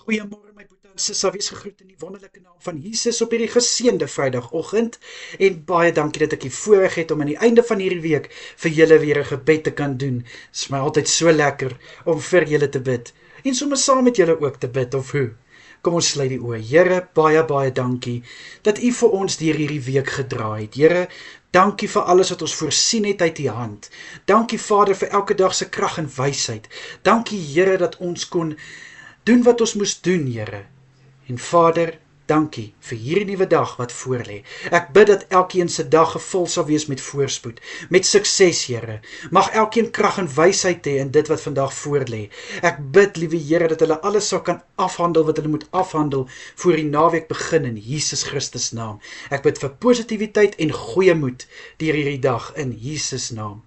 Goeiemôre my boetie en sissa, wees gegroet in die wonderlike naam van Jesus op hierdie geseënde Vrydagoggend en baie dankie dat ek die voorreg het om aan die einde van hierdie week vir julle weer 'n gebed te kan doen. Dit is my altyd so lekker om vir julle te bid en sommer saam met julle ook te bid, of hoe? Kom ons sluit die oë. Here, baie dankie dat U vir ons deur hierdie week gedra het. Here, dankie vir alles wat ons voorsien het uit U hand. Dankie Vader vir elke dag se krag en wysheid. Dankie Here dat ons kon doen wat ons moes doen, Here. En Vader, dankie vir hierdie nuwe dag wat voorlê. Ek bid dat elkeen se dag gevul sal wees met voorspoed, met sukses, Here. Mag elkeen krag en wysheid hê in dit wat vandag voorlê. Ek bid, liewe Here, dat hulle alles sal kan afhandel wat hulle moet afhandel voor die naweek begin in Jesus Christus naam. Ek bid vir positiwiteit en goeie moed deur hierdie dag in Jesus naam.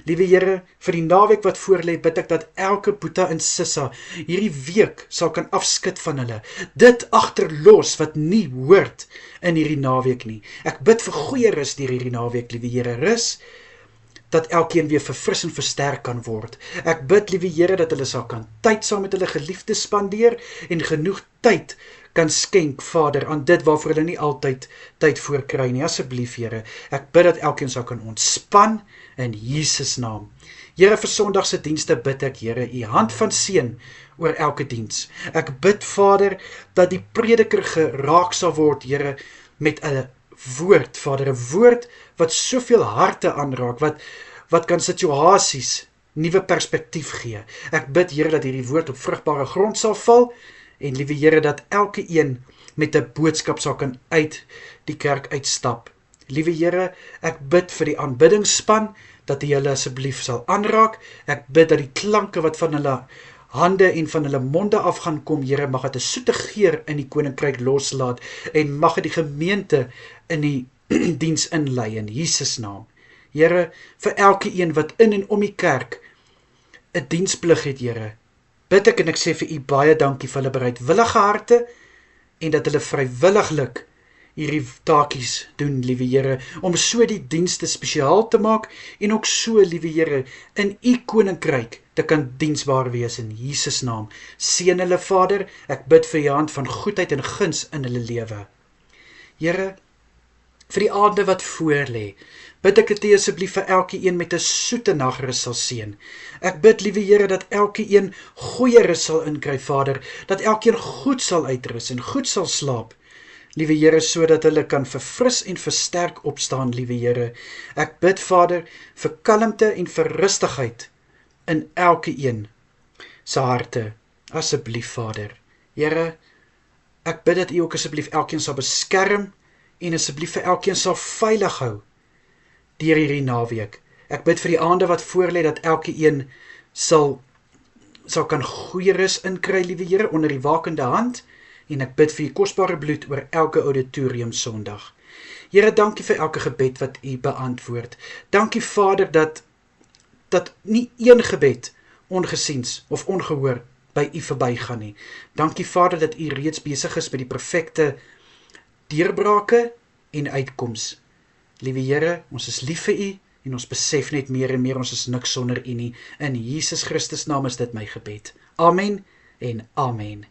Liewe Here, vir die naweek wat voorlê, bid ek dat elke boetie en sissa hierdie week sal kan afskud van hulle. Dit agterlos wat nie hoort in hierdie naweek nie. Ek bid vir goeie rus deur hierdie naweek, liewe Here, rus dat elkeen weer verfris en versterk kan word. Ek bid, liewe Here, dat hulle sal kan tyd saam met hulle geliefdes spandeer en genoeg tyd kan skenk, Vader, aan dit waarvoor hulle nie altyd tyd voor kry nie. Asseblief, Here, ek bid dat elkeen sal kan ontspan in Jesus naam. Here, vir Sondag se dienste bid ek, Here, U hand van seën oor elke diens. Ek bid, Vader, dat die prediker geraak sal word, Here, met 'n woord, Vader, 'n woord wat soveel harte aanraak, wat kan situasies nuwe perspektief gee. Ek bid, Here, dat hierdie woord op vrugbare grond sal val, en liewe Here, dat elke een met 'n boodskap sal kan uit die kerk uitstap. Liewe Here, ek bid vir die aanbiddingsspan, dat U hulle asseblief sal aanraak. Ek bid dat die klanke wat van hulle hande en van hulle monde af gaan kom, Here, mag dit 'n soete geur in die koninkryk loslaat, en mag dit die gemeente in die diens inlei in Jesus naam. Here, vir elke een wat in en om die kerk 'n diensplig het, Here, bid ek en ek sê vir U baie dankie vir hulle bereidwillige harte, en dat hulle vrywilliglik hierdie taakies doen, liewe Here, om so die dienste spesiaal te maak, en ook so, liewe Here, in U koninkryk te kan diensbaar wees in Jesus naam. Seën hulle, Vader, ek bid vir U hand van goedheid en guns in hulle lewe. Here, vir die aande wat voorlê, bid ek dat U asseblief vir elke een met 'n soete nagrus sal seën. Ek bid, liewe Here, dat elke een goeie rus sal inkry, Vader, dat elkeen goed sal uitrus en goed sal slaap, liewe Here, sodat hulle kan verfris en versterk opstaan, liewe Here. Ek bid, Vader, vir kalmte en vir rustigheid in elke een se harte, asseblief, Vader. Here, ek bid dat U ook asseblief elkeen sal beskerm en asseblief vir elkeen sal veilig hou deur hierdie naweek. Ek bid vir die aande wat voorlê, dat elke een sal kan goeie rus inkry, liewe Here, onder die wakende hand, en ek bid vir U kosbare bloed oor elke auditorium Sondag. Here, dankie vir elke gebed wat U beantwoord. Dankie, Vader, dat nie een gebed ongesiens of ongehoor by U verbygaan nie. Dankie, Vader, dat U reeds besig is met die perfekte deurbrake en uitkoms. Liewe Here, ons is lief vir U, en ons besef net meer en meer, ons is niks sonder U nie. In Jesus Christus naam is dit my gebed. Amen en amen.